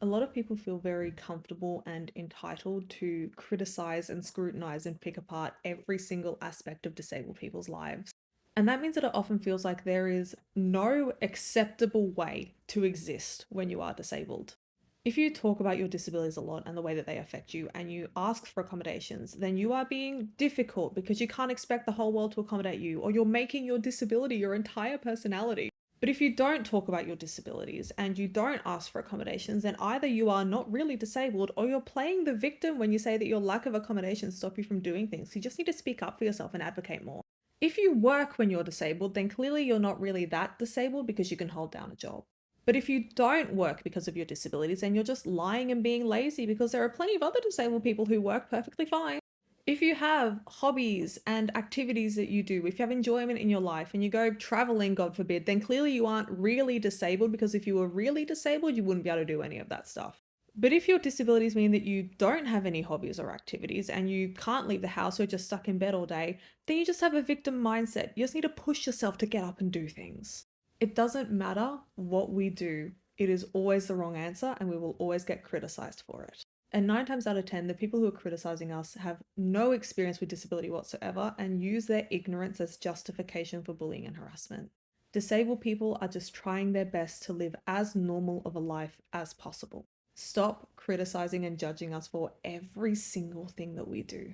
A lot of people feel very comfortable and entitled to criticize and scrutinize and pick apart every single aspect of disabled people's lives. And that means that it often feels like there is no acceptable way to exist when you are disabled. If you talk about your disabilities a lot and the way that they affect you and you ask for accommodations, then you are being difficult because you can't expect the whole world to accommodate you, or you're making your disability your entire personality. But if you don't talk about your disabilities and you don't ask for accommodations, then either you are not really disabled or you're playing the victim when you say that your lack of accommodations stop you from doing things. You just need to speak up for yourself and advocate more. If you work when you're disabled, then clearly you're not really that disabled because you can hold down a job. But if you don't work because of your disabilities, then you're just lying and being lazy because there are plenty of other disabled people who work perfectly fine. If you have hobbies and activities that you do, if you have enjoyment in your life and you go traveling, God forbid, then clearly you aren't really disabled, because if you were really disabled, you wouldn't be able to do any of that stuff. But if your disabilities mean that you don't have any hobbies or activities and you can't leave the house, you're just stuck in bed all day, then you just have a victim mindset. You just need to push yourself to get up and do things. It doesn't matter what we do, it is always the wrong answer and we will always get criticized for it. And 9 times out of 10, the people who are criticizing us have no experience with disability whatsoever and use their ignorance as justification for bullying and harassment. Disabled people are just trying their best to live as normal of a life as possible. Stop criticizing and judging us for every single thing that we do.